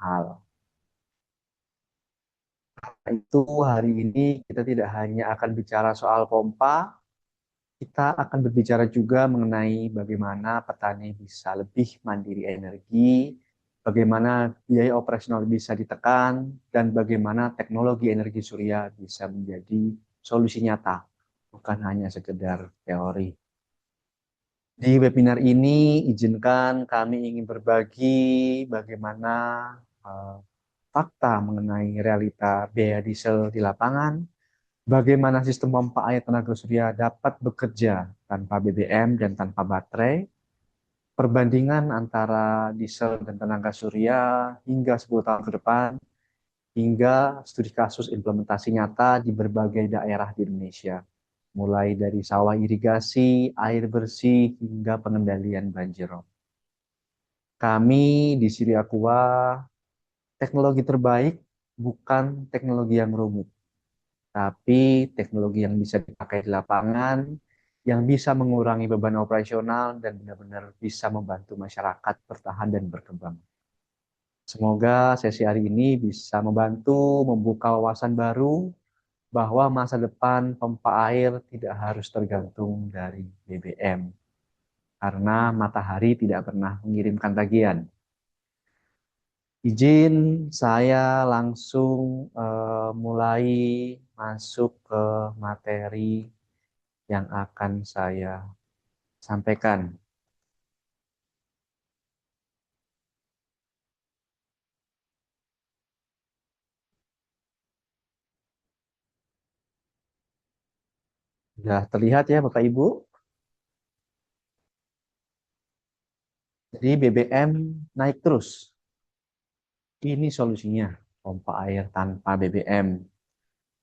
mahal. Itu hari ini kita tidak hanya akan bicara soal pompa, kita akan berbicara juga mengenai bagaimana petani bisa lebih mandiri energi, bagaimana biaya operasional bisa ditekan, dan bagaimana teknologi energi surya bisa menjadi solusi nyata, bukan hanya sekedar teori. Di webinar ini, izinkan kami ingin berbagi bagaimana eh, fakta mengenai realita biaya diesel di lapangan, bagaimana sistem pompa air tenaga surya dapat bekerja tanpa BBM dan tanpa baterai, perbandingan antara diesel dan tenaga surya hingga 10 tahun ke depan, hingga studi kasus implementasi nyata di berbagai daerah di Indonesia, mulai dari sawah irigasi, air bersih, hingga pengendalian banjir rob. Kami di Siriakua, teknologi terbaik bukan teknologi yang rumit, tapi teknologi yang bisa dipakai di lapangan, yang bisa mengurangi beban operasional dan benar-benar bisa membantu masyarakat bertahan dan berkembang. Semoga sesi hari ini bisa membantu membuka wawasan baru bahwa masa depan pompa air tidak harus tergantung dari BBM, karena matahari tidak pernah mengirimkan tagihan. Izin saya langsung mulai masuk ke materi yang akan saya sampaikan. Sudah terlihat ya Bapak Ibu? Jadi BBM naik terus. Ini solusinya, pompa air tanpa BBM.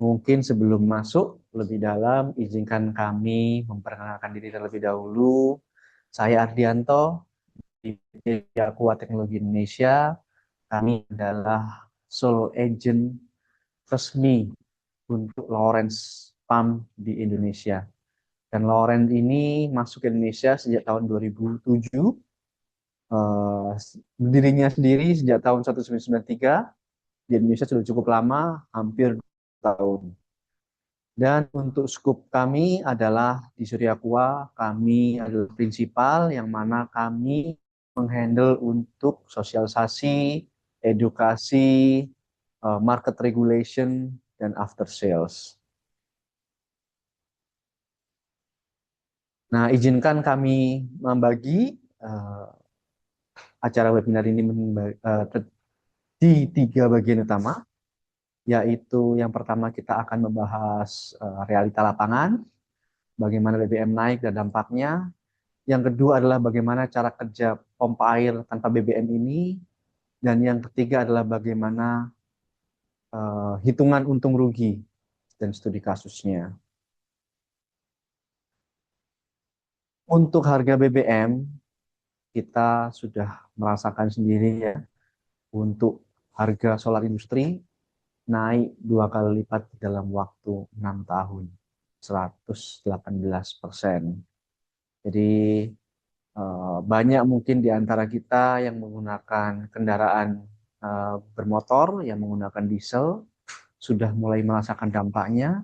Mungkin sebelum masuk lebih dalam, izinkan kami memperkenalkan diri terlebih dahulu. Saya Ardianto, di PT Aqua Teknologi Indonesia. Kami adalah sole agent resmi untuk Lawrence Pump di Indonesia. Dan Lawrence ini masuk ke Indonesia sejak tahun 2007. Berdirinya sendiri sejak tahun 1993. Di Indonesia sudah cukup lama, hampir 2 tahun. Dan untuk skup kami adalah di Suryakua, kami adalah prinsipal yang mana kami menghandle untuk sosialisasi, edukasi, market regulation, dan after sales. Nah, izinkan kami membagi acara webinar ini di 3 bagian utama, yaitu yang pertama kita akan membahas realita lapangan, bagaimana BBM naik dan dampaknya. Yang kedua adalah bagaimana cara kerja pompa air tanpa BBM ini. Dan yang ketiga adalah bagaimana hitungan untung rugi dan studi kasusnya. Untuk harga BBM, kita sudah merasakan sendiri ya, untuk harga solar industri naik 2 kali lipat dalam waktu 6 tahun, 118%. Jadi banyak mungkin di antara kita yang menggunakan kendaraan bermotor, yang menggunakan diesel, sudah mulai merasakan dampaknya.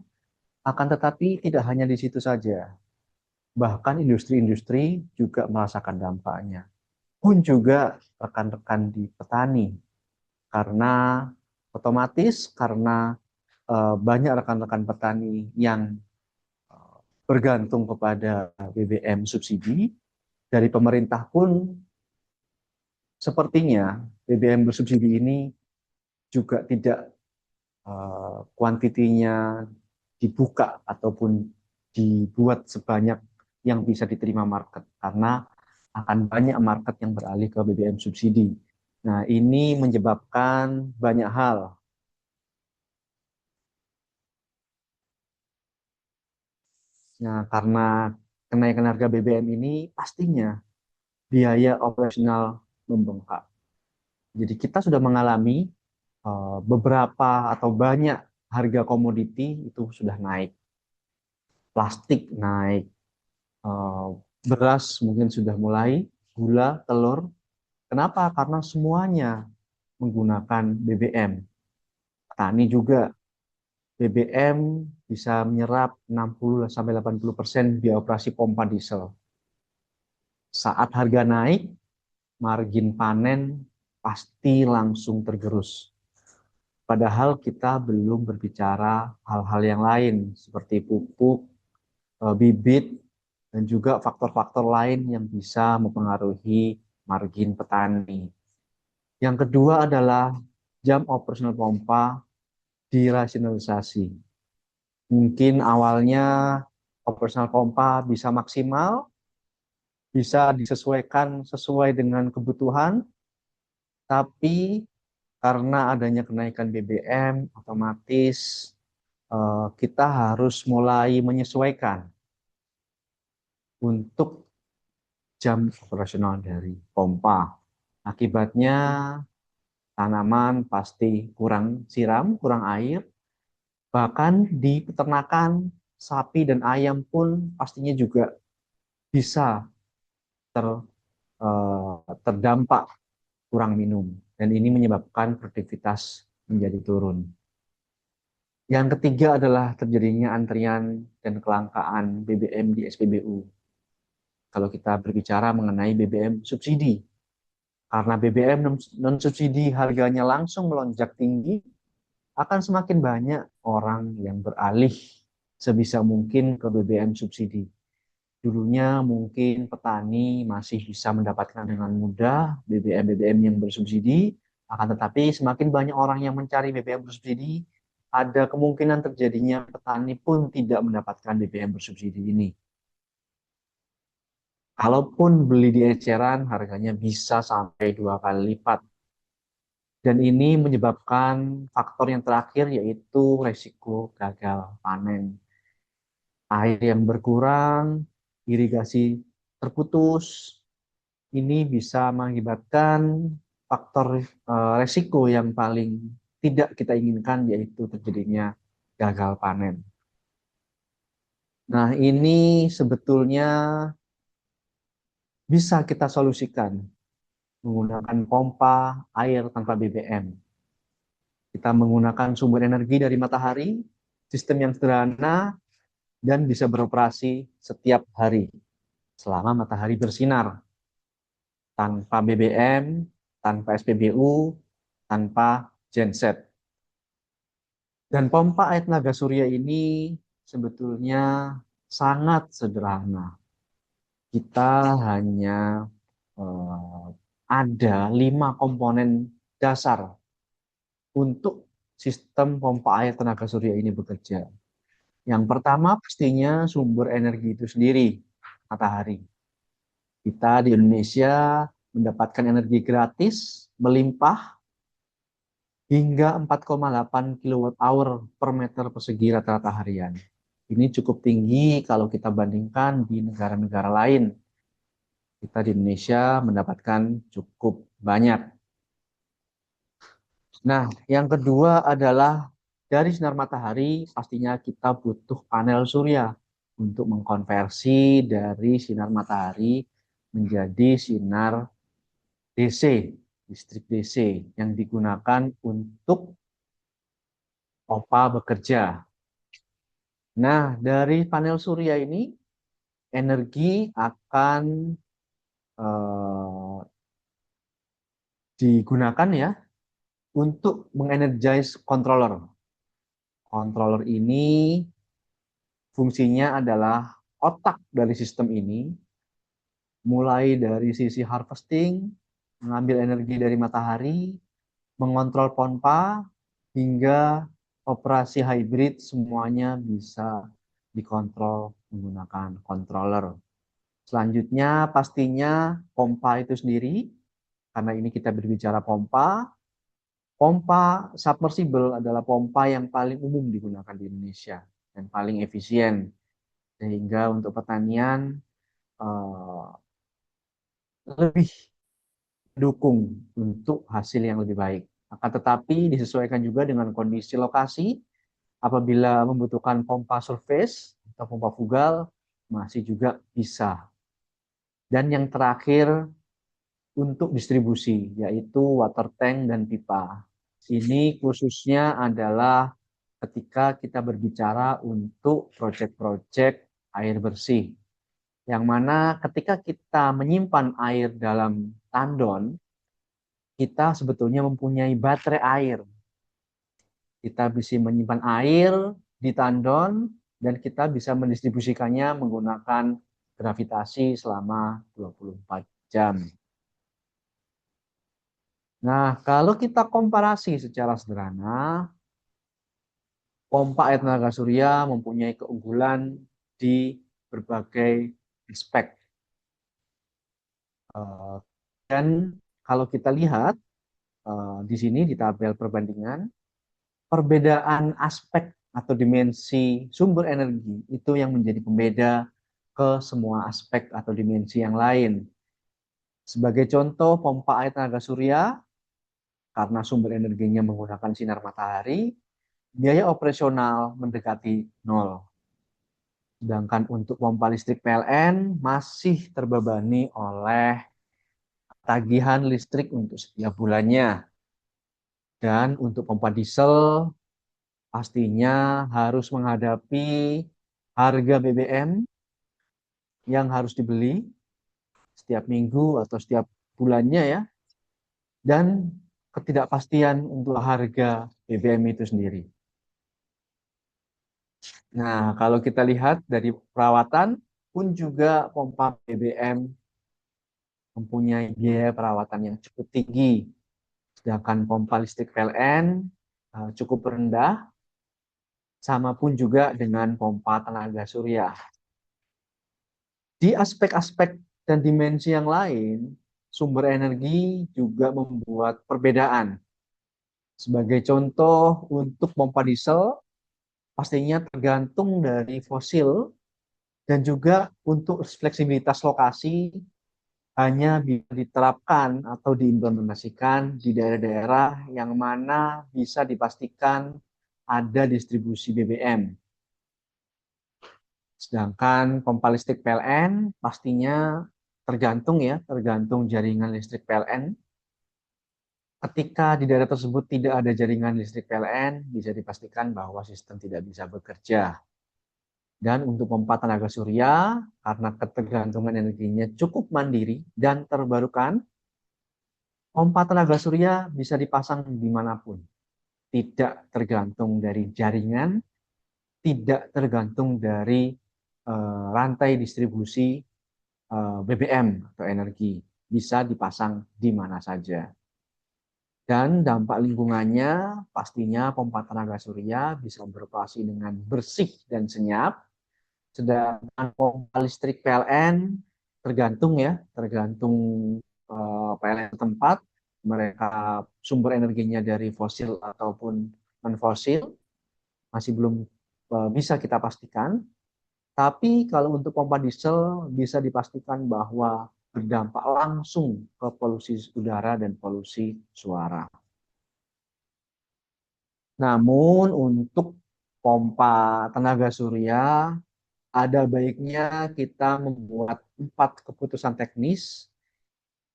Akan tetapi tidak hanya di situ saja, bahkan industri-industri juga merasakan dampaknya. Pun juga rekan-rekan di petani, karena otomatis karena banyak rekan-rekan petani yang bergantung kepada BBM subsidi dari pemerintah pun. Sepertinya BBM bersubsidi ini juga tidak kuantitinya dibuka ataupun dibuat sebanyak yang bisa diterima market, karena akan banyak market yang beralih ke BBM subsidi. Nah, ini menyebabkan banyak hal. Nah, karena kenaikan harga BBM ini pastinya biaya operasional membengkak. Jadi kita sudah mengalami beberapa atau banyak harga komoditi itu sudah naik. Plastik naik, eh, beras mungkin sudah mulai, gula, telur. Kenapa? Karena semuanya. menggunakan BBM. Petani juga BBM bisa menyerap 60-80% biaya operasi pompa diesel. Saat harga naik, margin panen pasti langsung tergerus. Padahal kita belum berbicara hal-hal yang lain seperti pupuk, bibit, dan juga faktor-faktor lain yang bisa mempengaruhi margin petani. Yang kedua adalah jam operasional pompa dirasionalisasi. Mungkin awalnya operasional pompa bisa maksimal, bisa disesuaikan sesuai dengan kebutuhan, tapi karena adanya kenaikan BBM, otomatis kita harus mulai menyesuaikan untuk jam operasional dari pompa. Akibatnya tanaman pasti kurang siram, kurang air, bahkan di peternakan sapi dan ayam pun pastinya juga bisa ter, terdampak kurang minum. Dan ini menyebabkan produktivitas menjadi turun. Yang ketiga adalah terjadinya antrian dan kelangkaan BBM di SPBU. Kalau kita berbicara mengenai BBM subsidi, karena BBM non-subsidi harganya langsung melonjak tinggi, akan semakin banyak orang yang beralih sebisa mungkin ke BBM subsidi. Dulunya mungkin petani masih bisa mendapatkan dengan mudah BBM-BBM yang bersubsidi, akan tetapi semakin banyak orang yang mencari BBM bersubsidi, ada kemungkinan terjadinya petani pun tidak mendapatkan BBM bersubsidi ini. Kalaupun beli di eceran, harganya bisa sampai 2 kali lipat. Dan ini menyebabkan faktor yang terakhir yaitu resiko gagal panen. Air yang berkurang, irigasi terputus, ini bisa mengakibatkan faktor resiko yang paling tidak kita inginkan yaitu terjadinya gagal panen. Nah, ini sebetulnya bisa kita solusikan menggunakan pompa air tanpa BBM. Kita menggunakan sumber energi dari matahari, sistem yang sederhana, dan bisa beroperasi setiap hari selama matahari bersinar, tanpa BBM, tanpa SPBU, tanpa genset. Dan pompa air tenaga surya ini sebetulnya sangat sederhana. Kita hanya eh, ada 5 komponen dasar untuk sistem pompa air tenaga surya ini bekerja. Yang pertama pastinya sumber energi itu sendiri, matahari. Kita di Indonesia mendapatkan energi gratis, melimpah, hingga 4,8 kilowatt hour per meter persegi rata-rata harian. Ini cukup tinggi kalau kita bandingkan di negara-negara lain. Kita di Indonesia mendapatkan cukup banyak. Nah, yang kedua adalah dari sinar matahari, pastinya kita butuh panel surya untuk mengkonversi dari sinar matahari menjadi sinar DC, listrik DC, yang digunakan untuk pompa bekerja. Nah, dari panel surya ini, energi akan eh, digunakan ya untuk mengenergize controller. Controller ini fungsinya adalah otak dari sistem ini, mulai dari sisi harvesting, mengambil energi dari matahari, mengontrol pompa, hingga operasi hybrid semuanya bisa dikontrol menggunakan controller. Selanjutnya pastinya pompa itu sendiri, karena ini kita berbicara pompa. Pompa submersible adalah pompa yang paling umum digunakan di Indonesia dan paling efisien. Sehingga untuk pertanian eh, lebih mendukung untuk hasil yang lebih baik. Akan tetapi disesuaikan juga dengan kondisi lokasi. Apabila membutuhkan pompa surface atau pompa fugal, masih juga bisa. Dan yang terakhir, untuk distribusi, yaitu water tank dan pipa. Ini khususnya adalah ketika kita berbicara untuk proyek-proyek air bersih, yang mana ketika kita menyimpan air dalam tandon, kita sebetulnya mempunyai baterai air. Kita bisa menyimpan air di tandon dan kita bisa mendistribusikannya menggunakan gravitasi selama 24 jam. Nah, kalau kita komparasi secara sederhana, pompa air tenaga surya mempunyai keunggulan di berbagai aspek. Dan kalau kita lihat di sini di tabel perbandingan, perbedaan aspek atau dimensi sumber energi itu yang menjadi pembeda ke semua aspek atau dimensi yang lain. Sebagai contoh, pompa air tenaga surya, karena sumber energinya menggunakan sinar matahari, biaya operasional mendekati nol. Sedangkan untuk pompa listrik PLN masih terbebani oleh tagihan listrik untuk setiap bulannya. Dan untuk pompa diesel pastinya harus menghadapi harga BBM yang harus dibeli setiap minggu atau setiap bulannya ya. Dan ketidakpastian untuk harga BBM itu sendiri. Nah, kalau kita lihat dari perawatan pun juga pompa BBM mempunyai biaya perawatan yang cukup tinggi. Sedangkan pompa listrik PLN cukup rendah, sama pun juga dengan pompa tenaga surya. Di aspek-aspek dan dimensi yang lain, sumber energi juga membuat perbedaan. Sebagai contoh, untuk pompa diesel, pastinya tergantung dari fosil, dan juga untuk fleksibilitas lokasi hanya bisa diterapkan atau diimplementasikan di daerah-daerah yang mana bisa dipastikan ada distribusi BBM. Sedangkan pompa listrik PLN pastinya tergantung jaringan listrik PLN. Ketika di daerah tersebut tidak ada jaringan listrik PLN, bisa dipastikan bahwa sistem tidak bisa bekerja. Dan untuk pompa tenaga surya, karena ketergantungan energinya cukup mandiri dan terbarukan, pompa tenaga surya bisa dipasang dimanapun. Tidak tergantung dari jaringan, tidak tergantung dari rantai distribusi BBM atau energi. Bisa dipasang di mana saja. Dan dampak lingkungannya pastinya pompa tenaga surya bisa beroperasi dengan bersih dan senyap. Sedangkan pompa listrik PLN tergantung PLN tempat, mereka sumber energinya dari fosil ataupun non-fosil, masih belum bisa kita pastikan. Tapi kalau untuk pompa diesel bisa dipastikan bahwa berdampak langsung ke polusi udara dan polusi suara. Namun untuk pompa tenaga surya, ada baiknya kita membuat 4 keputusan teknis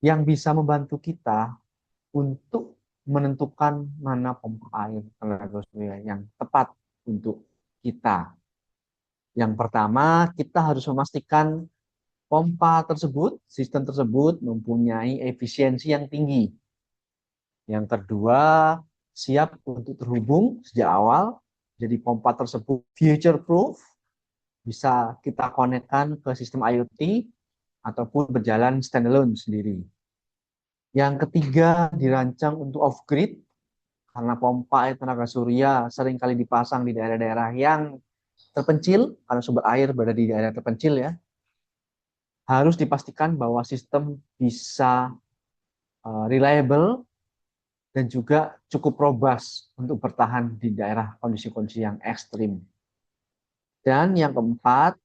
yang bisa membantu kita untuk menentukan mana pompa air tenaga surya yang tepat untuk kita. Yang pertama, kita harus memastikan pompa tersebut, sistem tersebut mempunyai efisiensi yang tinggi. Yang kedua, siap untuk terhubung sejak awal. Jadi pompa tersebut future proof, bisa kita konekkan ke sistem IoT ataupun berjalan standalone sendiri. Yang ketiga, dirancang untuk off-grid, karena pompa air tenaga surya seringkali dipasang di daerah-daerah yang terpencil, karena sumber air berada di daerah terpencil ya. Harus dipastikan bahwa sistem bisa reliable dan juga cukup robust untuk bertahan di daerah kondisi-kondisi yang ekstrim. Dan yang keempat,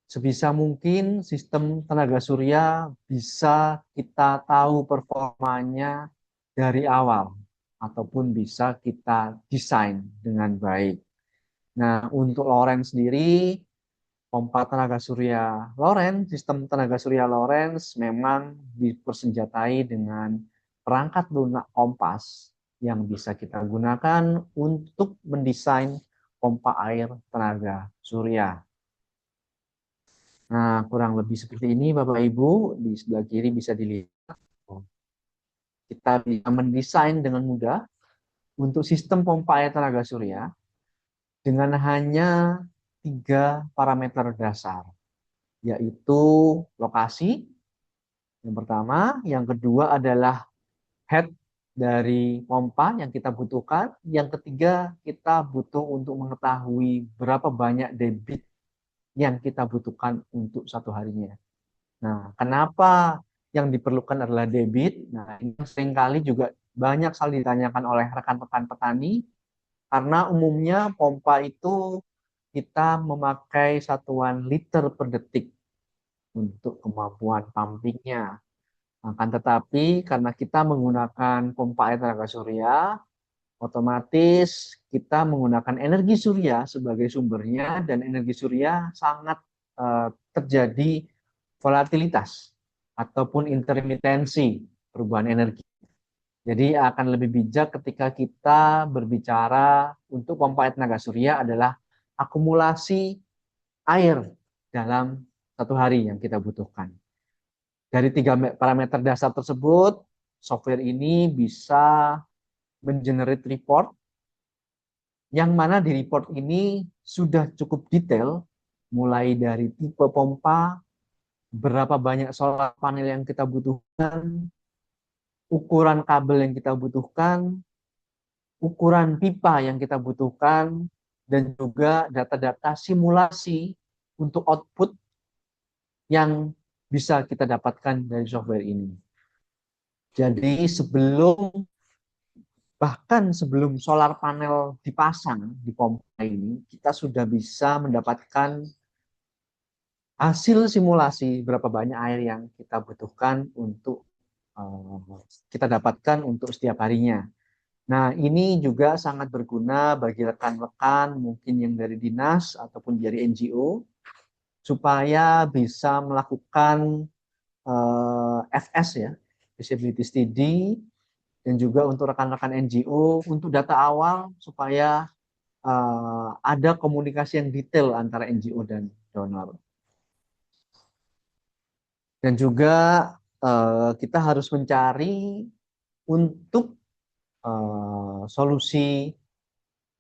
sebisa mungkin sistem tenaga surya bisa kita tahu performanya dari awal ataupun bisa kita desain dengan baik. Nah, untuk Loren sendiri, pompa tenaga surya Lorentz, sistem tenaga surya Lorentz memang dipersenjatai dengan perangkat lunak kompas yang bisa kita gunakan untuk mendesain pompa air tenaga surya. Nah, kurang lebih seperti ini Bapak Ibu, di sebelah kiri bisa dilihat. Kita bisa mendesain dengan mudah untuk sistem pompa air tenaga surya dengan hanya 3 parameter dasar, yaitu lokasi, yang pertama. Yang kedua adalah head dari pompa yang kita butuhkan. Yang ketiga, kita butuh untuk mengetahui berapa banyak debit yang kita butuhkan untuk satu harinya. Nah, kenapa yang diperlukan adalah debit? Nah, ini seringkali juga banyak sekali ditanyakan oleh rekan-rekan petani, karena umumnya pompa itu kita memakai satuan liter per detik untuk kemampuan pumpingnya. Akan tetapi karena kita menggunakan pompa air tenaga surya, otomatis kita menggunakan energi surya sebagai sumbernya, dan energi surya sangat terjadi volatilitas ataupun intermitensi perubahan energi. Jadi akan lebih bijak ketika kita berbicara untuk pompa air tenaga surya adalah akumulasi air dalam satu hari yang kita butuhkan. Dari 3 parameter dasar tersebut, software ini bisa mengenerate report, yang mana di report ini sudah cukup detail, mulai dari tipe pompa, berapa banyak solar panel yang kita butuhkan, ukuran kabel yang kita butuhkan, ukuran pipa yang kita butuhkan, dan juga data-data simulasi untuk output yang bisa kita dapatkan dari software ini. Jadi bahkan sebelum solar panel dipasang di pompa ini, kita sudah bisa mendapatkan hasil simulasi berapa banyak air yang kita butuhkan untuk kita dapatkan untuk setiap harinya. Nah, ini juga sangat berguna bagi rekan-rekan mungkin yang dari dinas ataupun dari NGO, supaya bisa melakukan FS ya, feasibility study, dan juga untuk rekan-rekan NGO untuk data awal, supaya ada komunikasi yang detail antara NGO dan donor. Dan juga kita harus mencari untuk solusi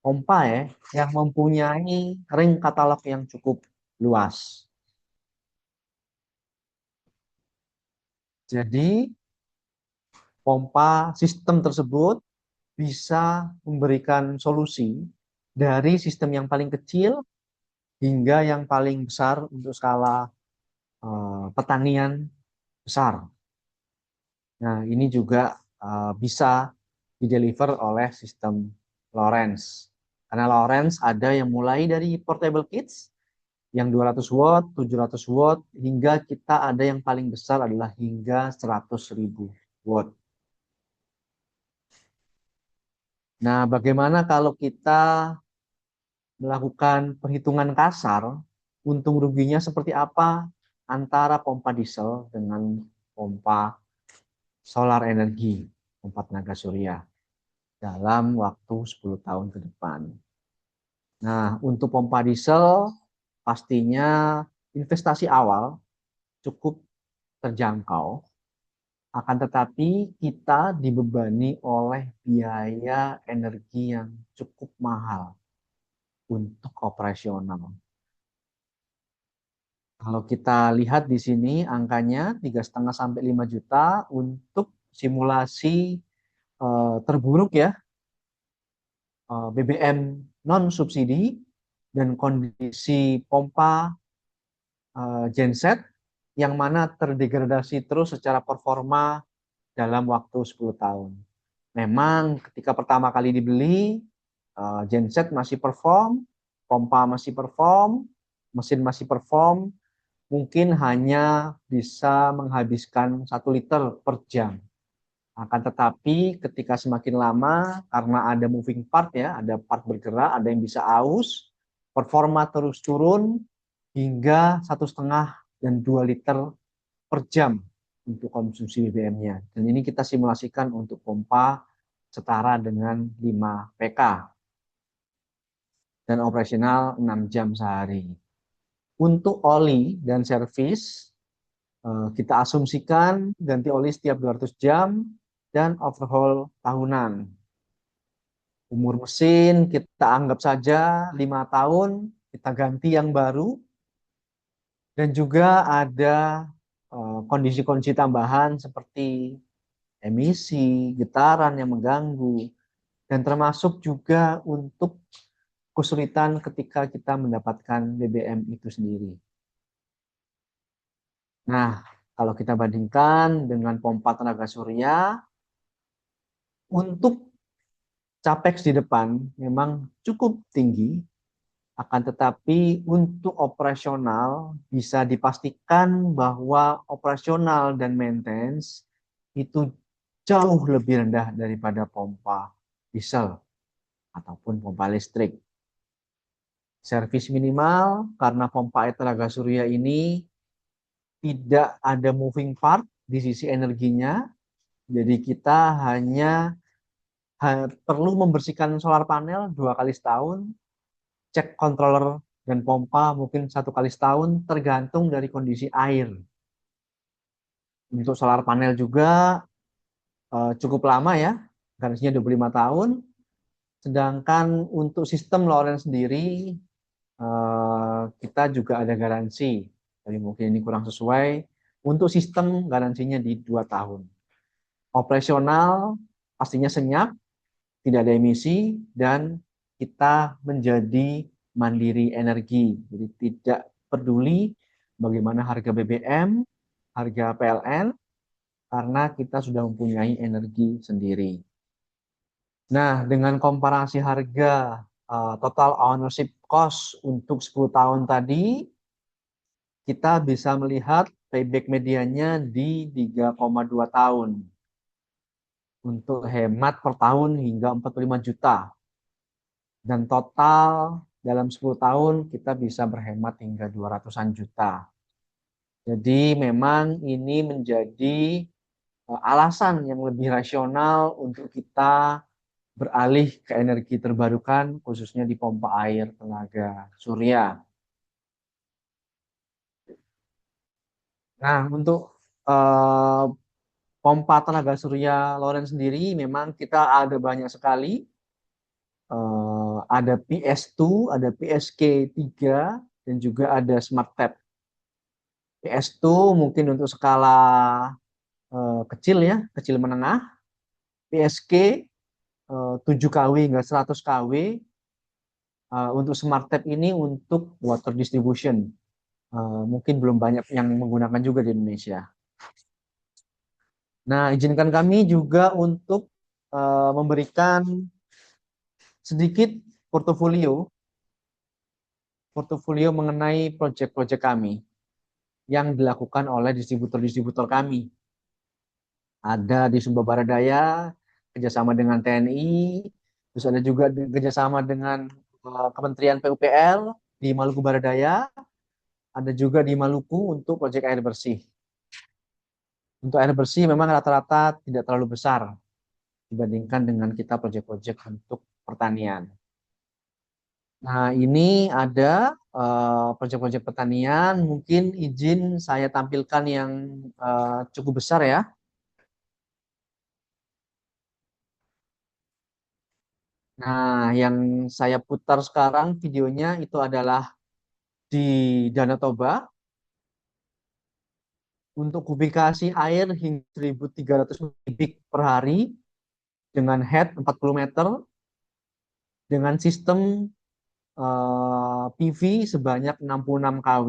pompa ya yang mempunyai ring katalog yang cukup luas. Jadi pompa sistem tersebut bisa memberikan solusi dari sistem yang paling kecil hingga yang paling besar untuk skala pertanian besar. Nah, ini juga bisa dideliver oleh sistem Lorentz. Karena Lorentz ada yang mulai dari portable kits yang 200 watt, 700 watt, hingga kita ada yang paling besar adalah hingga 100.000 watt. Nah, bagaimana kalau kita melakukan perhitungan kasar, untung ruginya seperti apa antara pompa diesel dengan pompa solar energi, pompa tenaga surya dalam waktu 10 tahun ke depan. Nah, untuk pompa diesel pastinya investasi awal cukup terjangkau, akan tetapi kita dibebani oleh biaya energi yang cukup mahal untuk operasional. Kalau kita lihat di sini angkanya 3,5 sampai 5 juta untuk simulasi terburuk ya, BBM non subsidi dan kondisi pompa genset yang mana terdegradasi terus secara performa dalam waktu 10 tahun. Memang ketika pertama kali dibeli, genset masih perform, pompa masih perform, mesin masih perform, mungkin hanya bisa menghabiskan 1 liter per jam. Akan tetapi ketika semakin lama, karena ada moving part ya, ada part bergerak, ada yang bisa aus, performa terus turun, hingga 1,5 dan 2 liter per jam untuk konsumsi BBM-nya. Dan ini kita simulasikan untuk pompa setara dengan 5 PK dan operasional 6 jam sehari. Untuk oli dan servis, kita asumsikan ganti oli setiap 200 jam dan overhaul tahunan. Umur mesin kita anggap saja 5 tahun, kita ganti yang baru. Dan juga ada kondisi-kondisi tambahan seperti emisi, getaran yang mengganggu, dan termasuk juga untuk kesulitan ketika kita mendapatkan BBM itu sendiri. Nah, kalau kita bandingkan dengan pompa tenaga surya, untuk capex di depan memang cukup tinggi, akan tetapi untuk operasional bisa dipastikan bahwa operasional dan maintenance itu jauh lebih rendah daripada pompa diesel ataupun pompa listrik. Servis minimal karena pompa air tenaga surya ini tidak ada moving part di sisi energinya, jadi kita hanya perlu membersihkan solar panel 2 kali setahun, cek controller dan pompa mungkin 1 kali setahun, tergantung dari kondisi air. Untuk solar panel juga cukup lama ya, garansinya 25 tahun. Sedangkan untuk sistem Lawrence sendiri, kita juga ada garansi. Tapi mungkin ini kurang sesuai. Untuk sistem garansinya di 2 tahun. Operasional pastinya senyap, tidak ada emisi, dan kita menjadi mandiri energi. Jadi tidak peduli bagaimana harga BBM, harga PLN, karena kita sudah mempunyai energi sendiri. Nah, dengan komparasi harga total ownership cost untuk 10 tahun tadi, kita bisa melihat payback medianya di 3,2 tahun. Untuk hemat per tahun hingga 45 juta. Dan total dalam 10 tahun kita bisa berhemat hingga 200-an juta. Jadi memang ini menjadi alasan yang lebih rasional untuk kita beralih ke energi terbarukan, khususnya di pompa air tenaga surya. Nah, untuk pompa tenaga surya Lawrence sendiri memang kita ada banyak sekali. Ada PS2, ada PSK3, dan juga ada Smart Tap. PS2 mungkin untuk skala kecil ya, kecil menengah. PSK 7 kW hingga 100 kW. Untuk Smart Tap ini untuk water distribution. Mungkin belum banyak yang menggunakan juga di Indonesia. Nah, izinkan kami juga untuk memberikan sedikit portofolio mengenai proyek-proyek kami yang dilakukan oleh distributor-distributor kami. Ada di Sumba Barat Daya, kerjasama dengan TNI, terus ada juga kerjasama dengan Kementerian PUPR di Maluku Barat Daya, ada juga di Maluku untuk proyek air bersih. Untuk air bersih memang rata-rata tidak terlalu besar dibandingkan dengan kita proyek-proyek untuk pertanian. Nah, ini ada proyek-proyek pertanian, mungkin izin saya tampilkan yang cukup besar ya. Nah, yang saya putar sekarang videonya itu adalah di Danau Toba untuk kubikasi air hingga 1.300 kubik per hari dengan head 40 meter dengan sistem PV sebanyak 66 kW.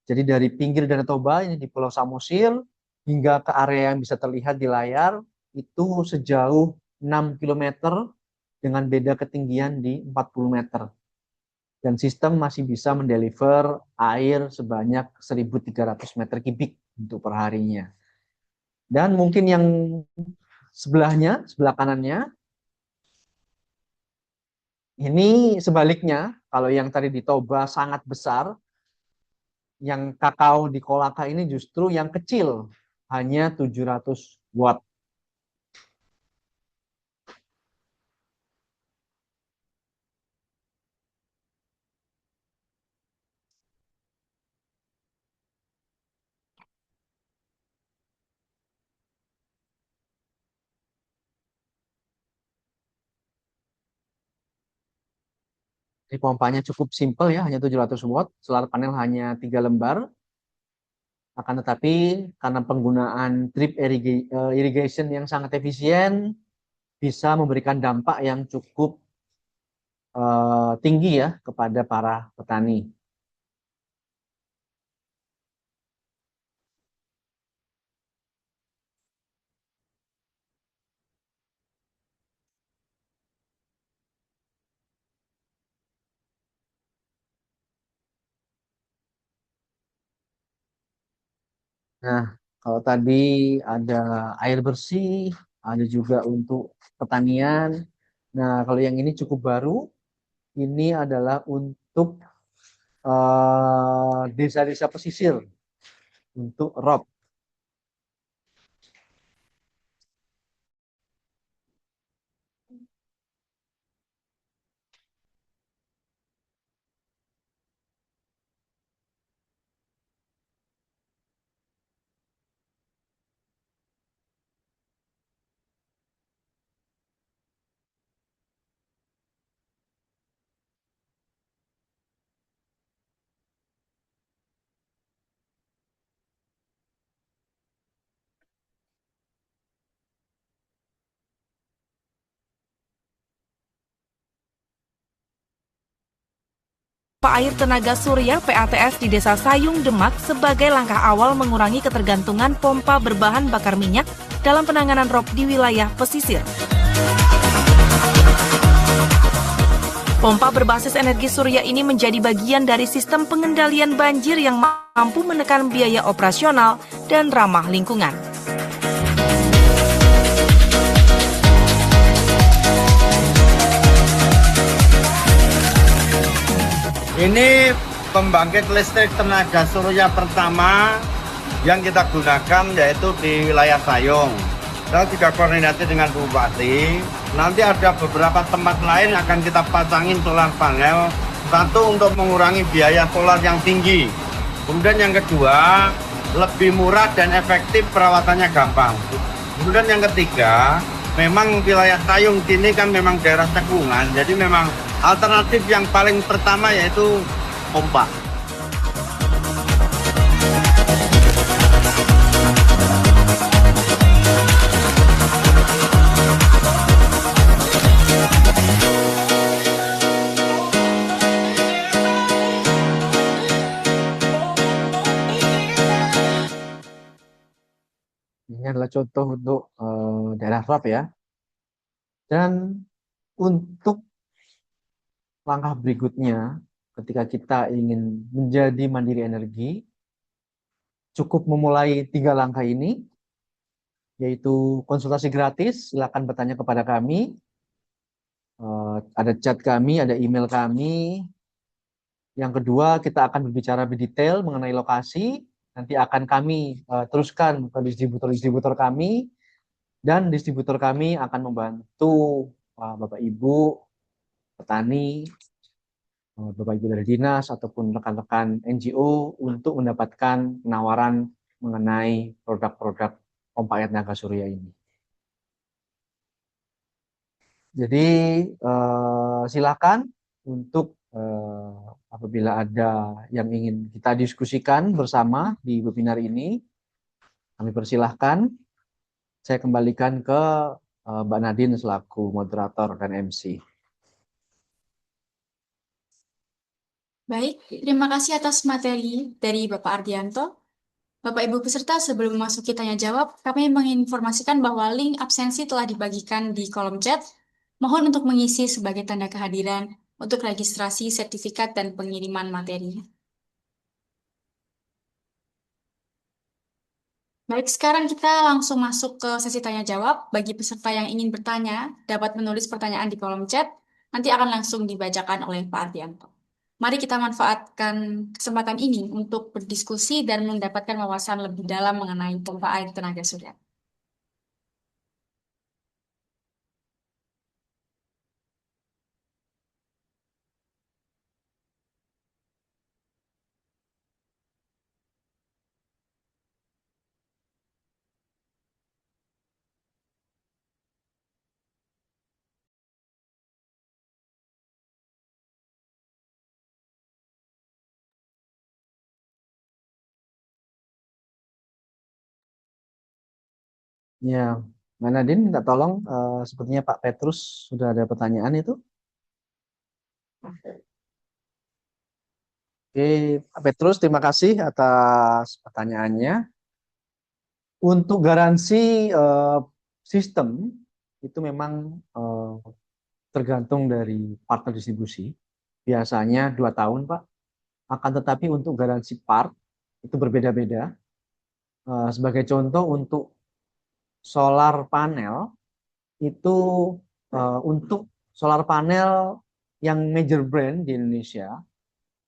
Jadi dari pinggir Danau Toba ini di Pulau Samosir hingga ke area yang bisa terlihat di layar itu sejauh 6 kilometer dengan beda ketinggian di 40 meter. Dan sistem masih bisa mendeliver air sebanyak 1.300 meter kubik untuk perharinya. Dan mungkin yang sebelahnya, sebelah kanannya, ini sebaliknya, kalau yang tadi di Toba sangat besar, yang kakao di Kolaka ini justru yang kecil, hanya 700 watt. Jadi pompanya cukup simpel ya, hanya 700 watt, solar panel hanya 3 lembar. Akan tetapi karena penggunaan irrigation yang sangat efisien, bisa memberikan dampak yang cukup tinggi ya kepada para petani. Nah, kalau tadi ada air bersih, ada juga untuk pertanian. Nah, kalau yang ini cukup baru, ini adalah untuk desa-desa pesisir, untuk ROP. Air tenaga surya PATS di Desa Sayung Demak sebagai langkah awal mengurangi ketergantungan pompa berbahan bakar minyak dalam penanganan ROP di wilayah pesisir. Pompa berbasis energi surya ini menjadi bagian dari sistem pengendalian banjir yang mampu menekan biaya operasional dan ramah lingkungan. Ini pembangkit listrik tenaga surya pertama yang kita gunakan yaitu di wilayah Sayung. Kita juga koordinasi dengan Bupati. Nanti ada beberapa tempat lain akan kita pasangin solar panel. Satu untuk mengurangi biaya solar yang tinggi. Kemudian yang kedua, lebih murah dan efektif, perawatannya gampang. Kemudian yang ketiga, memang wilayah Sayung sini kan memang daerah cekungan, jadi memang alternatif yang paling pertama yaitu pompa. Ini adalah contoh untuk daerah ROP ya. Dan untuk langkah berikutnya, ketika kita ingin menjadi mandiri energi, cukup memulai 3 langkah ini, yaitu konsultasi gratis. Silakan bertanya kepada kami. Ada chat kami, ada email kami. Yang kedua, kita akan berbicara lebih detail mengenai lokasi. Nanti akan kami teruskan ke distributor-distributor kami, dan distributor kami akan membantu Bapak Ibu petani, Bapak Ibu dari dinas ataupun rekan-rekan NGO untuk mendapatkan penawaran mengenai produk-produk pompa air tenaga surya ini. Jadi silakan untuk apabila ada yang ingin kita diskusikan bersama di webinar ini, kami persilahkan. Saya kembalikan ke Mbak Nadine selaku moderator dan MC. Baik, terima kasih atas materi dari Bapak Ardianto. Bapak Ibu peserta, sebelum memasuki tanya jawab, kami menginformasikan bahwa link absensi telah dibagikan di kolom chat. Mohon untuk mengisi sebagai tanda kehadiran untuk registrasi sertifikat dan pengiriman materi. Baik, sekarang kita langsung masuk ke sesi tanya jawab. Bagi peserta yang ingin bertanya, dapat menulis pertanyaan di kolom chat. Nanti akan langsung dibacakan oleh Pak Ardianto. Mari kita manfaatkan kesempatan ini untuk berdiskusi dan mendapatkan wawasan lebih dalam mengenai pompa air tenaga surya. Ya, Mbak Nadine minta tolong, sepertinya Pak Petrus sudah ada pertanyaan itu. Oke, Pak Petrus, terima kasih atas pertanyaannya. Untuk garansi sistem itu memang tergantung dari partner distribusi. Biasanya 2 tahun, Pak. Akan tetapi untuk garansi part itu berbeda-beda. Sebagai contoh untuk solar panel itu untuk solar panel yang major brand di Indonesia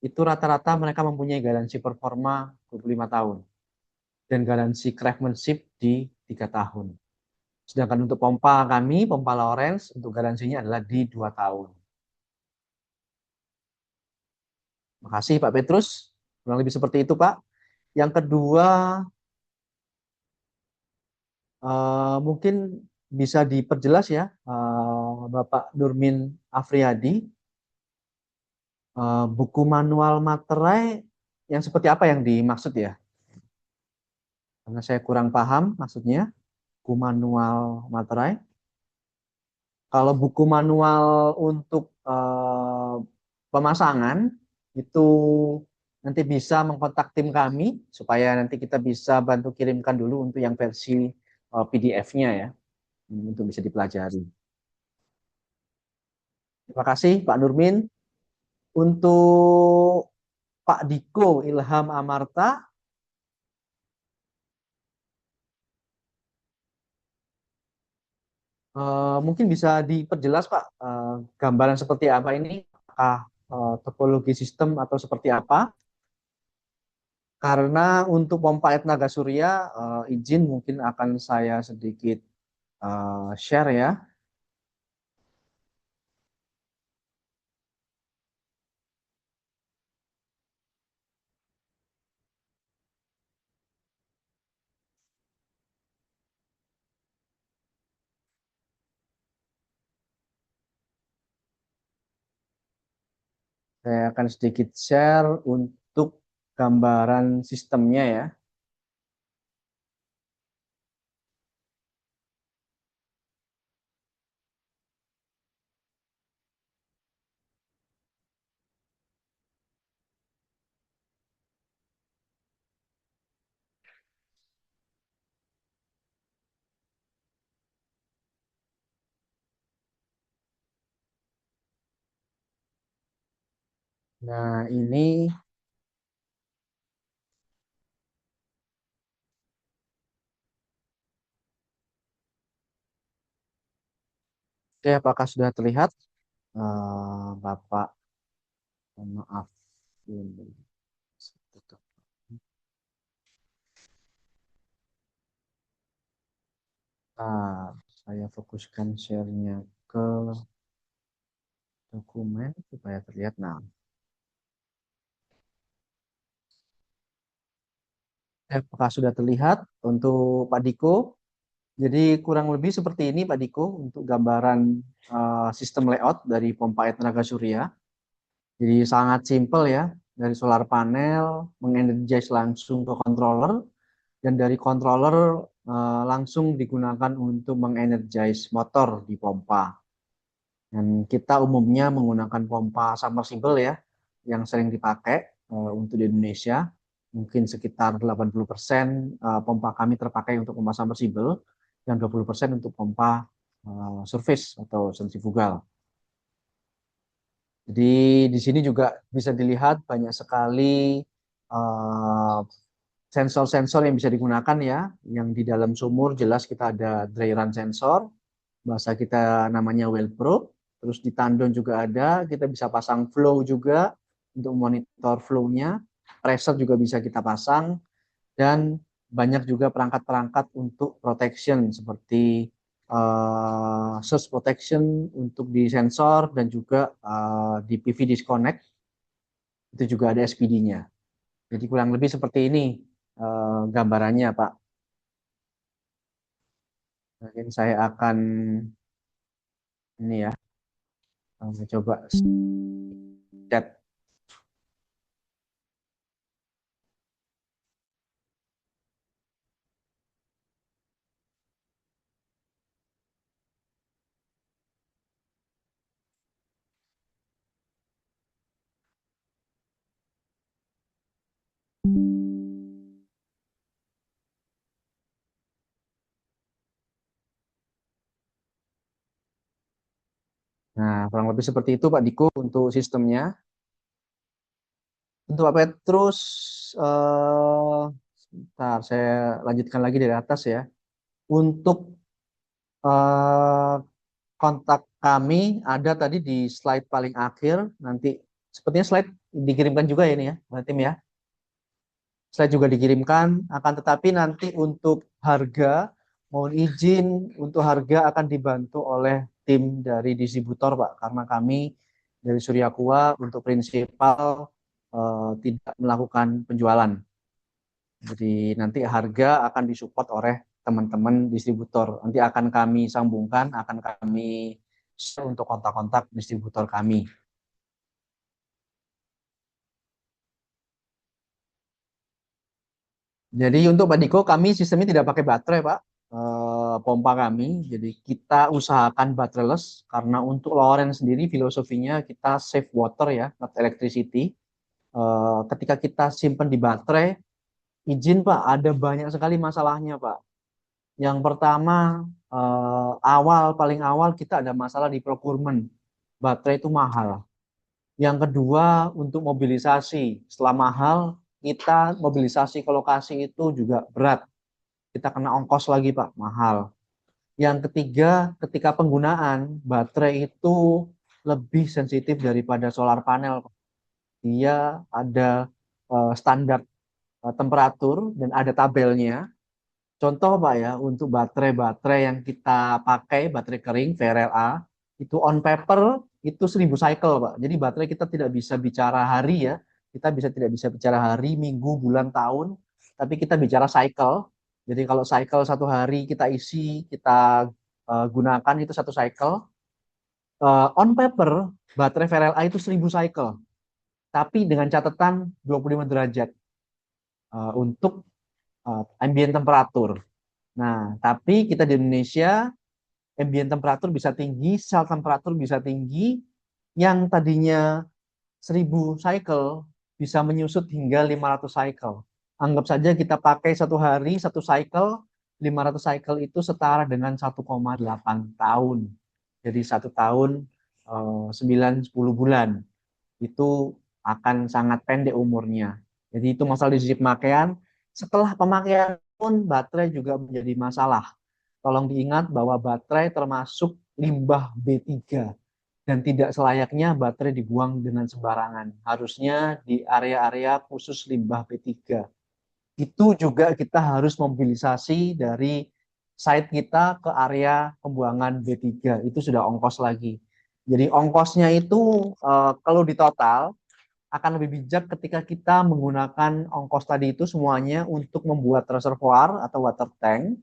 itu rata-rata mereka mempunyai garansi performa 25 tahun dan garansi craftsmanship di 3 tahun. Sedangkan untuk pompa kami, pompa Lawrence, untuk garansinya adalah di 2 tahun. Makasih Pak Petrus. Kurang lebih seperti itu Pak. Yang kedua, mungkin bisa diperjelas ya, Bapak Nurmin Afriyadi, buku manual materai yang seperti apa yang dimaksud ya? Karena saya kurang paham maksudnya, buku manual materai. Kalau buku manual untuk pemasangan, itu nanti bisa mengkontak tim kami, supaya nanti kita bisa bantu kirimkan dulu untuk yang versi PDF-nya ya, untuk bisa dipelajari. Terima kasih Pak Nurmin. Untuk Pak Diko Ilham Amarta, mungkin bisa diperjelas Pak, gambaran seperti apa ini, apakah topologi sistem atau seperti apa? Karena untuk pompa air tenaga surya, izin mungkin akan saya sedikit share ya. Saya akan sedikit share untuk gambaran sistemnya ya. Nah, ini oke, apakah sudah terlihat? Bapak, mohon maaf. Ini. Saya fokuskan share-nya ke dokumen supaya terlihat. Nah, apakah sudah terlihat untuk Pak Diko? Jadi kurang lebih seperti ini Pak Diko untuk gambaran sistem layout dari pompa air tenaga surya. Jadi sangat simpel ya, dari solar panel mengenergize langsung ke controller, dan dari controller langsung digunakan untuk mengenergize motor di pompa. Dan kita umumnya menggunakan pompa submersible ya, yang sering dipakai untuk di Indonesia. Mungkin sekitar 80% pompa kami terpakai untuk pompa submersible, dan 20% untuk pompa surface atau sentrifugal. Jadi di sini juga bisa dilihat banyak sekali sensor-sensor yang bisa digunakan ya. Yang di dalam sumur jelas kita ada dry run sensor, bahasa kita namanya well probe. Terus di tandon juga ada, kita bisa pasang flow juga, untuk monitor flow-nya, pressure juga bisa kita pasang, dan banyak juga perangkat-perangkat untuk protection seperti surge protection untuk di sensor dan juga di PV disconnect itu juga ada SPD-nya. Jadi kurang lebih seperti ini gambarannya, Pak. Mungkin saya akan ini ya, coba chat. Nah, kurang lebih seperti itu Pak Diko untuk sistemnya. Untuk Pak Petrus, sebentar, saya lanjutkan lagi dari atas ya. Untuk eh, kontak kami ada tadi di slide paling akhir. Nanti sepertinya slide dikirimkan juga ya ini ya, Pak Tim ya. Slide juga dikirimkan, akan tetapi nanti untuk harga, mohon izin untuk harga akan dibantu oleh tim dari distributor Pak, karena kami dari Surya Aqua untuk prinsipal tidak melakukan penjualan. Jadi nanti harga akan disupport oleh teman-teman distributor. Nanti akan kami sambungkan, akan kami share untuk kontak-kontak distributor kami. Jadi untuk Pak Diko, kami sistemnya tidak pakai baterai, Pak. Pompa kami. Jadi kita usahakan bateraieless karena untuk Lawrence sendiri filosofinya kita save water ya, not electricity. Ketika kita simpan di baterai, izin Pak, ada banyak sekali masalahnya, Pak. Yang pertama, paling awal kita ada masalah di procurement. Baterai itu mahal. Yang kedua, untuk mobilisasi. Setelah mahal, kita mobilisasi ke lokasi itu juga berat. Kita kena ongkos lagi, Pak, mahal. Yang ketiga, ketika penggunaan, baterai itu lebih sensitif daripada solar panel. Dia ada standar temperatur dan ada tabelnya. Contoh Pak ya, untuk baterai-baterai yang kita pakai, baterai kering, VRLA, itu on paper itu 1000 cycle Pak. Jadi baterai kita tidak bisa bicara hari ya, kita tidak bisa bicara hari, minggu, bulan, tahun, tapi kita bicara cycle. Jadi kalau cycle satu hari kita isi, kita gunakan itu satu cycle. On paper, baterai VRLA itu 1000 cycle, tapi dengan catatan 25 derajat untuk ambient temperatur. Nah, tapi kita di Indonesia, ambient temperatur bisa tinggi, cell temperatur bisa tinggi, yang tadinya 1000 cycle bisa menyusut hingga 500 cycle. Anggap saja kita pakai satu hari, satu cycle, 500 cycle itu setara dengan 1,8 tahun. Jadi 1 tahun 9-10 bulan. Itu akan sangat pendek umurnya. Jadi itu masalah di sisi pemakaian. Setelah pemakaian pun baterai juga menjadi masalah. Tolong diingat bahwa baterai termasuk limbah B3 dan tidak selayaknya baterai dibuang dengan sembarangan. Harusnya di area-area khusus limbah B3. Itu juga kita harus mobilisasi dari site kita ke area pembuangan B3. Itu sudah ongkos lagi. Jadi ongkosnya itu kalau di total akan lebih bijak ketika kita menggunakan ongkos tadi itu semuanya untuk membuat reservoir atau water tank,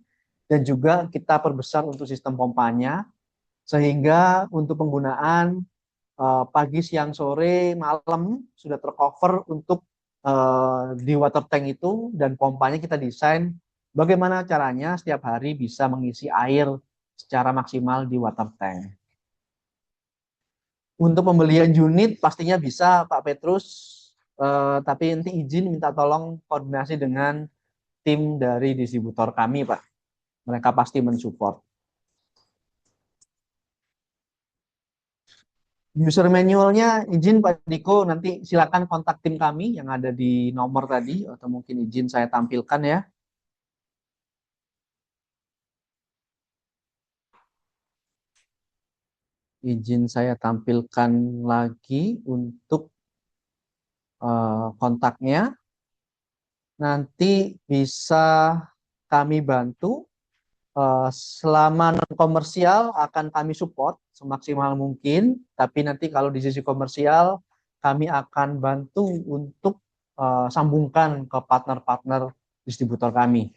dan juga kita perbesar untuk sistem pompanya sehingga untuk penggunaan pagi, siang, sore, malam sudah tercover untuk di water tank itu, dan pompanya kita desain bagaimana caranya setiap hari bisa mengisi air secara maksimal di water tank. Untuk pembelian unit pastinya bisa Pak Petrus, tapi nanti izin minta tolong koordinasi dengan tim dari distributor kami Pak. Mereka pasti mensupport. User manualnya izin Pak Diko, nanti silakan kontak tim kami yang ada di nomor tadi, atau mungkin izin saya tampilkan ya. Izin saya tampilkan lagi untuk kontaknya. Nanti bisa kami bantu. Selama non komersial akan kami support semaksimal mungkin, tapi nanti kalau di sisi komersial kami akan bantu untuk sambungkan ke partner-partner distributor kami.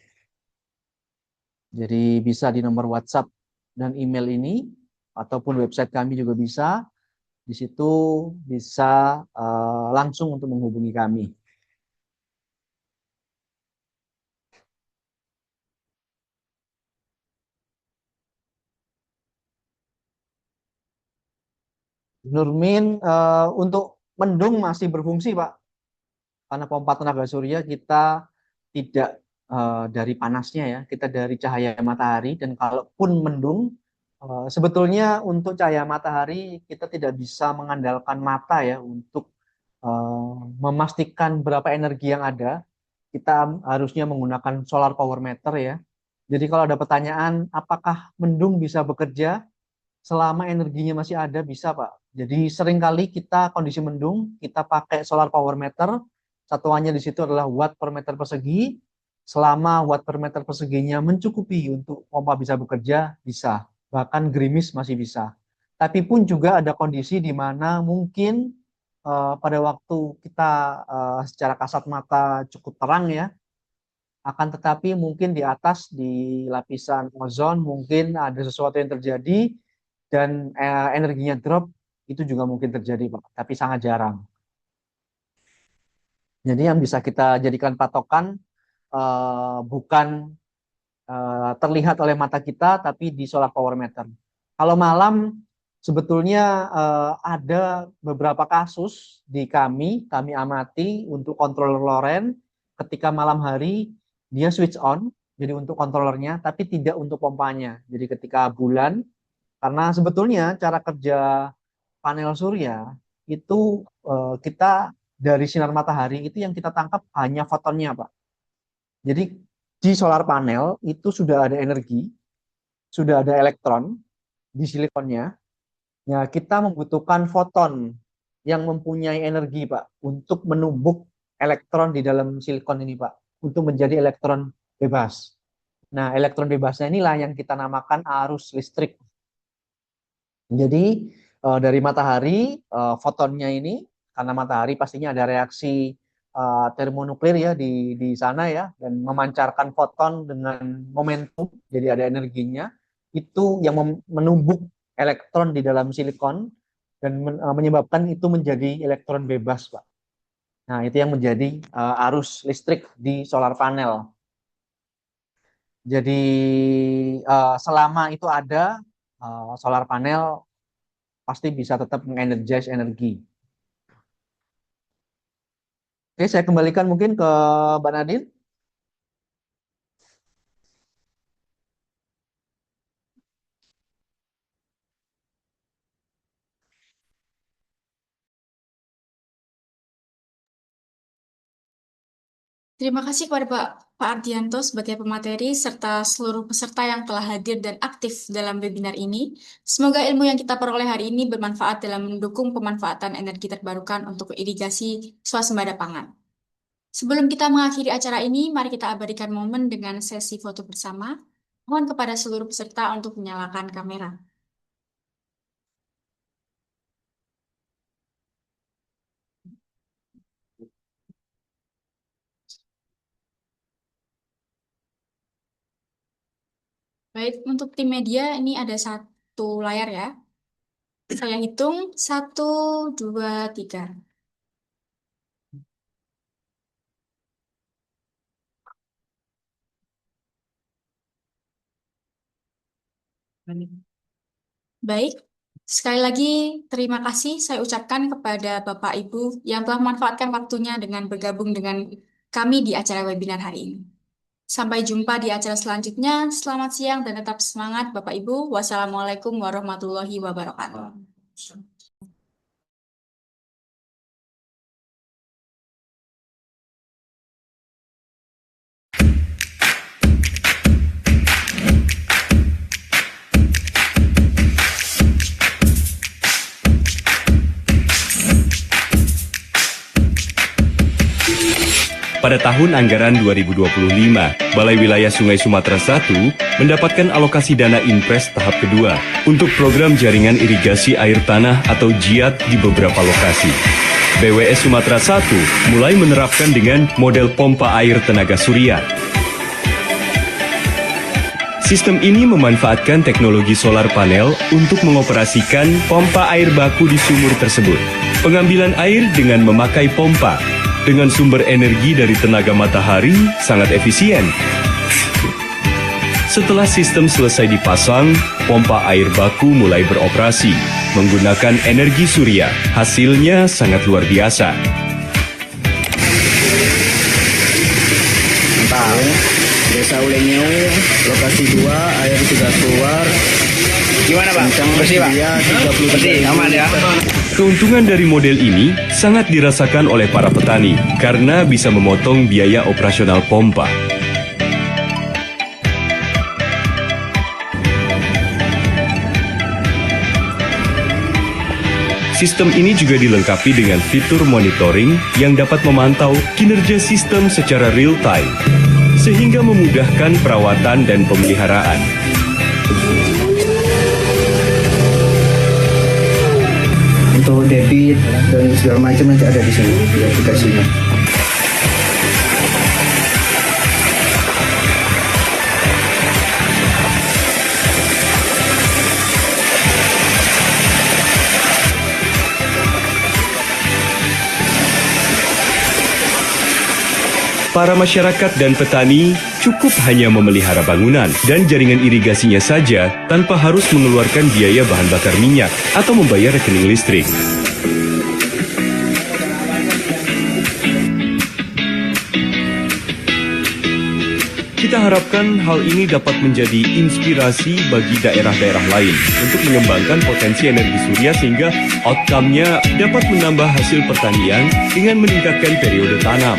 Jadi bisa di nomor WhatsApp dan email ini ataupun website kami juga bisa. Di situ bisa langsung untuk menghubungi kami. Nurmin, untuk mendung masih berfungsi, Pak. Karena pompa tenaga surya kita tidak dari panasnya ya, kita dari cahaya matahari. Dan kalaupun mendung, sebetulnya untuk cahaya matahari kita tidak bisa mengandalkan mata ya untuk memastikan berapa energi yang ada. Kita harusnya menggunakan solar power meter ya. Jadi kalau ada pertanyaan, apakah mendung bisa bekerja? Selama energinya masih ada, bisa Pak. Jadi seringkali kita kondisi mendung, kita pakai solar power meter, satuannya di situ adalah watt per meter persegi. Selama watt per meter perseginya mencukupi untuk pompa bisa bekerja, bisa. Bahkan gerimis masih bisa. Tapi pun juga ada kondisi di mana mungkin pada waktu kita secara kasat mata cukup terang ya, akan tetapi mungkin di atas, di lapisan ozon, mungkin ada sesuatu yang terjadi, dan energinya drop, itu juga mungkin terjadi Pak, tapi sangat jarang. Jadi yang bisa kita jadikan patokan bukan terlihat oleh mata kita, tapi di solar power meter. Kalau malam sebetulnya ada beberapa kasus di kami amati untuk controller Loren, ketika malam hari dia switch on, jadi untuk controllernya, tapi tidak untuk pompanya. Jadi ketika bulan, karena sebetulnya cara kerja panel surya itu kita dari sinar matahari itu yang kita tangkap hanya fotonnya, Pak. Jadi di solar panel itu sudah ada energi, sudah ada elektron di silikonnya. Ya, kita membutuhkan foton yang mempunyai energi, Pak, untuk menumbuk elektron di dalam silikon ini, Pak, untuk menjadi elektron bebas. Nah, elektron bebasnya inilah yang kita namakan arus listrik. Jadi dari matahari, fotonnya ini, karena matahari pastinya ada reaksi termonuklir ya di sana ya, dan memancarkan foton dengan momentum, jadi ada energinya, itu yang menumbuk elektron di dalam silikon dan menyebabkan itu menjadi elektron bebas, Pak. Nah, itu yang menjadi arus listrik di solar panel. Jadi selama itu ada, solar panel pasti bisa tetap mengenergize energi. Oke, saya kembalikan mungkin ke Mbak Nadine. Terima kasih kepada Pak Ardianto sebagai pemateri serta seluruh peserta yang telah hadir dan aktif dalam webinar ini. Semoga ilmu yang kita peroleh hari ini bermanfaat dalam mendukung pemanfaatan energi terbarukan untuk irigasi swasembada pangan. Sebelum kita mengakhiri acara ini, mari kita abadikan momen dengan sesi foto bersama. Mohon kepada seluruh peserta untuk menyalakan kamera. Baik, untuk tim media ini ada satu layar ya. Saya hitung 1, 2, 3. Baik, sekali lagi terima kasih saya ucapkan kepada Bapak Ibu yang telah memanfaatkan waktunya dengan bergabung dengan kami di acara webinar hari ini. Sampai jumpa di acara selanjutnya. Selamat siang dan tetap semangat Bapak Ibu. Wassalamualaikum warahmatullahi wabarakatuh. Pada tahun anggaran 2025, Balai Wilayah Sungai Sumatera I mendapatkan alokasi dana Inpres tahap kedua untuk program jaringan irigasi air tanah atau JIAT di beberapa lokasi. BWS Sumatera I mulai menerapkan dengan model pompa air tenaga surya. Sistem ini memanfaatkan teknologi solar panel untuk mengoperasikan pompa air baku di sumur tersebut. Pengambilan air dengan memakai pompa dengan sumber energi dari tenaga matahari sangat efisien. Setelah sistem selesai dipasang, pompa air baku mulai beroperasi menggunakan energi surya. Hasilnya sangat luar biasa. Desa Ulengeu, lokasi 2, air sudah keluar. Gimana Pak? Bersih Pak? Bersih, aman ya? Keuntungan dari model ini sangat dirasakan oleh para petani karena bisa memotong biaya operasional pompa. Sistem ini juga dilengkapi dengan fitur monitoring yang dapat memantau kinerja sistem secara real time, sehingga memudahkan perawatan dan pemeliharaan. Untuk debit dan segala macam nanti ada di sini di aplikasinya. Para masyarakat dan petani cukup hanya memelihara bangunan dan jaringan irigasinya saja tanpa harus mengeluarkan biaya bahan bakar minyak atau membayar rekening listrik. Kita harapkan hal ini dapat menjadi inspirasi bagi daerah-daerah lain untuk mengembangkan potensi energi surya sehingga outcome-nya dapat menambah hasil pertanian dengan meningkatkan periode tanam.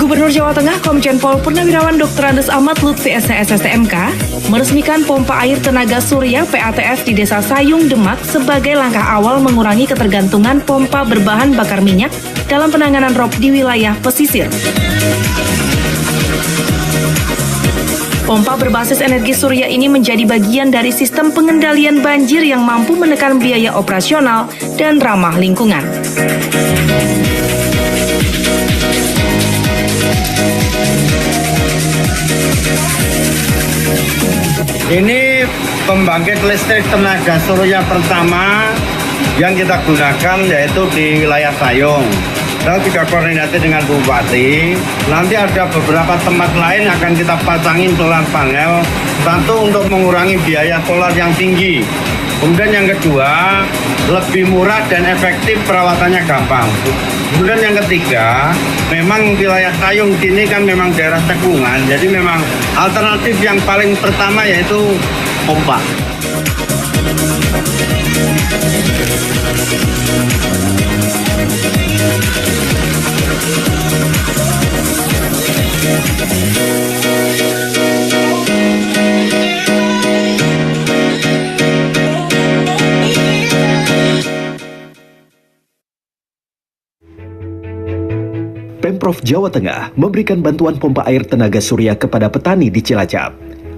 Gubernur Jawa Tengah Komjen Pol Purnawirawan Dr. Andes Ahmad Lutfi STMK meresmikan pompa air tenaga surya PATS di Desa Sayung Demak sebagai langkah awal mengurangi ketergantungan pompa berbahan bakar minyak dalam penanganan rob di wilayah pesisir. Pompa berbasis energi surya ini menjadi bagian dari sistem pengendalian banjir yang mampu menekan biaya operasional dan ramah lingkungan. Ini pembangkit listrik tenaga surya pertama yang kita gunakan yaitu di wilayah Sayung. Kita juga koordinasi dengan Bupati. Nanti ada beberapa tempat lain akan kita pasangin solar panel. Satu untuk mengurangi biaya solar yang tinggi. Kemudian yang kedua, lebih murah dan efektif, perawatannya gampang. Kemudian yang ketiga, memang wilayah Sayung sini kan memang daerah cekungan, jadi memang alternatif yang paling pertama yaitu pompa. Pemprov Jawa Tengah memberikan bantuan pompa air tenaga surya kepada petani di Cilacap.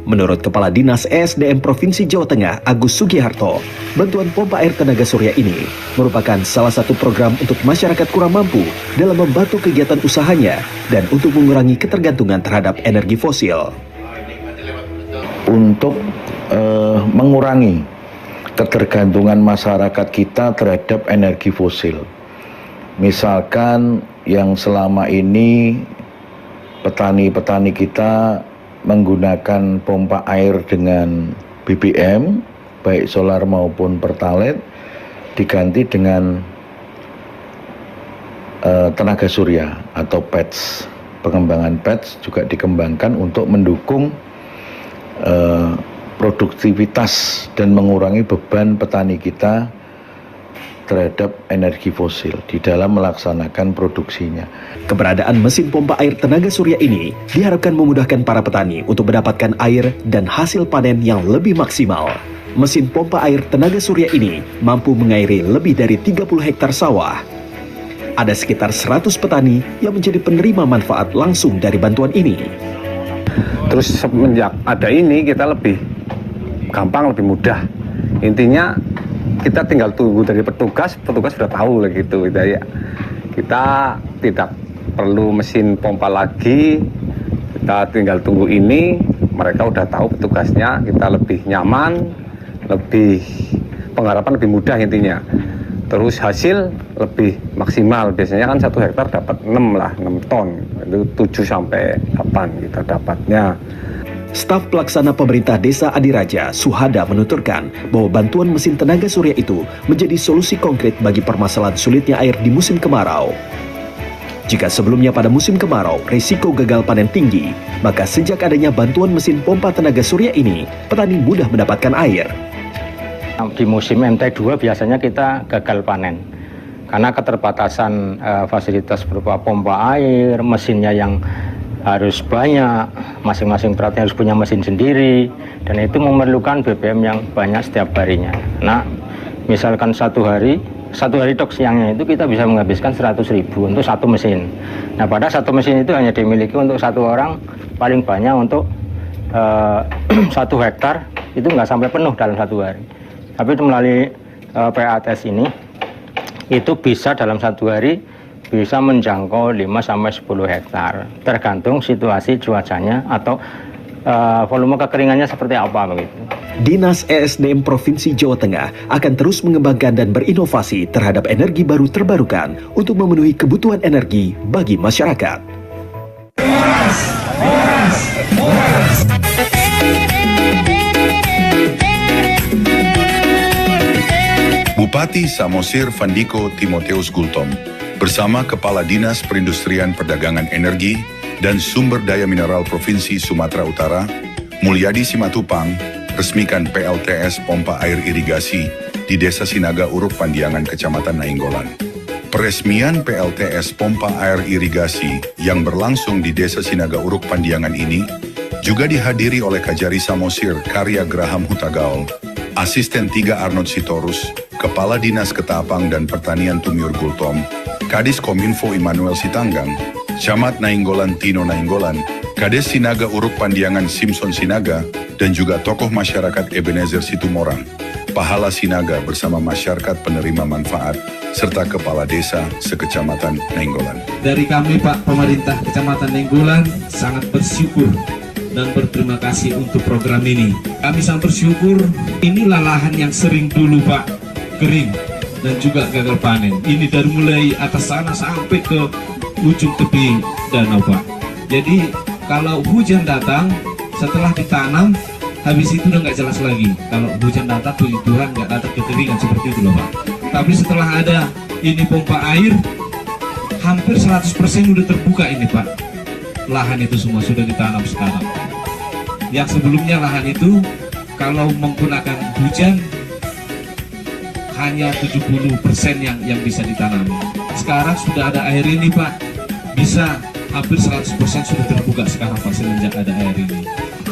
Menurut Kepala Dinas ESDM Provinsi Jawa Tengah, Agus Sugiharto, bantuan pompa air tenaga surya ini merupakan salah satu program untuk masyarakat kurang mampu dalam membantu kegiatan usahanya dan untuk mengurangi ketergantungan terhadap energi fosil. Untuk mengurangi ketergantungan masyarakat kita terhadap energi fosil. Misalkan yang selama ini petani-petani kita menggunakan pompa air dengan BBM, baik solar maupun pertalite, diganti dengan tenaga surya atau PETS. Pengembangan PETS juga dikembangkan untuk mendukung produktivitas dan mengurangi beban petani kita terhadap energi fosil di dalam melaksanakan produksinya. Keberadaan mesin pompa air tenaga surya ini diharapkan memudahkan para petani untuk mendapatkan air dan hasil panen yang lebih maksimal. Mesin pompa air tenaga surya ini mampu mengairi lebih dari 30 hektar sawah. Ada sekitar 100 petani yang menjadi penerima manfaat langsung dari bantuan ini. Terus semenjak ada ini kita lebih gampang, lebih mudah. Intinya kita tinggal tunggu dari petugas sudah tahu lah gitu ya. Kita tidak perlu mesin pompa lagi, kita tinggal tunggu ini, mereka udah tahu petugasnya, kita lebih nyaman, lebih pengharapan lebih mudah intinya. Terus hasil lebih maksimal, biasanya kan 1 hektar dapat 6 ton, itu 7 sampai 8 kita dapatnya. Staf pelaksana pemerintah Desa Adiraja, Suhada, menuturkan bahwa bantuan mesin tenaga surya itu menjadi solusi konkret bagi permasalahan sulitnya air di musim kemarau. Jika sebelumnya pada musim kemarau risiko gagal panen tinggi, maka sejak adanya bantuan mesin pompa tenaga surya ini, petani mudah mendapatkan air. Di musim MT2 biasanya kita gagal panen karena keterbatasan fasilitas berupa pompa air, mesinnya yang harus banyak, masing-masing peratnya harus punya mesin sendiri, dan itu memerlukan BBM yang banyak setiap harinya. Nah, misalkan satu hari dok siangnya itu kita bisa menghabiskan 100.000 untuk satu mesin. Nah, pada satu mesin itu hanya dimiliki untuk satu orang, paling banyak untuk 1 hektar itu nggak sampai penuh dalam satu hari. Tapi itu melalui PATS ini, itu bisa dalam satu hari bisa menjangkau 5-10 hektar, tergantung situasi cuacanya atau volume kekeringannya seperti apa begitu. Dinas ESDM Provinsi Jawa Tengah akan terus mengembangkan dan berinovasi terhadap energi baru terbarukan untuk memenuhi kebutuhan energi bagi masyarakat. Bupati Samosir Vandiko Timoteus Gultom bersama Kepala Dinas Perindustrian Perdagangan Energi dan Sumber Daya Mineral Provinsi Sumatera Utara, Mulyadi Simatupang, resmikan PLTS Pompa Air Irigasi di Desa Sinaga Uruk Pandiangan, Kecamatan Nainggolan. Peresmian PLTS Pompa Air Irigasi yang berlangsung di Desa Sinaga Uruk Pandiangan ini juga dihadiri oleh Kajari Samosir Karya Graham Hutagaol, Asisten 3 Arnold Sitorus, Kepala Dinas Ketapang dan Pertanian Tumiur Gultom, Kadis Kominfo Immanuel Sitanggang, Camat Nainggolan Tino Nainggolan, Kades Sinaga Uruk Pandiangan Simpson Sinaga, dan juga tokoh masyarakat Ebenezer Situmorang, Pahala Sinaga bersama masyarakat penerima manfaat, serta Kepala Desa sekecamatan Nainggolan. Dari kami Pak Pemerintah Kecamatan Nainggolan sangat bersyukur dan berterima kasih untuk program ini. Kami sangat bersyukur, inilah lahan yang sering dulu Pak kering dan juga gagal panen. Ini dari mulai atas sana sampai ke ujung tepi danau Pak. Jadi kalau hujan datang setelah ditanam, habis itu udah nggak jelas lagi. Kalau hujan datang puji Tuhan nggak datang kekeringan seperti itu loh Pak. Tapi setelah ada ini pompa air, hampir 100% udah terbuka ini Pak. Lahan itu semua sudah ditanam sekarang. Yang sebelumnya lahan itu kalau menggunakan hujan hanya 70% yang bisa ditanam. Sekarang sudah ada air ini Pak, bisa hampir 100% sudah terbuka sekarang Pak semenjak ada air ini.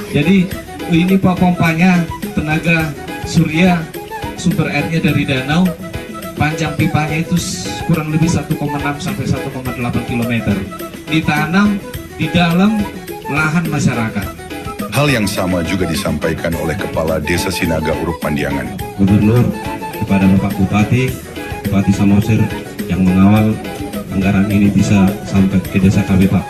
Jadi ini Pak pompanya tenaga surya, sumber airnya dari danau, panjang pipanya itu kurang lebih 1,6 sampai 1,8 km. Ditanam di dalam lahan masyarakat. Hal yang sama juga disampaikan oleh Kepala Desa Sinaga Uruk Pandiangan. Gubernur kepada Bapak Bupati Samosir yang mengawal anggaran ini bisa sampai ke desa kami Pak.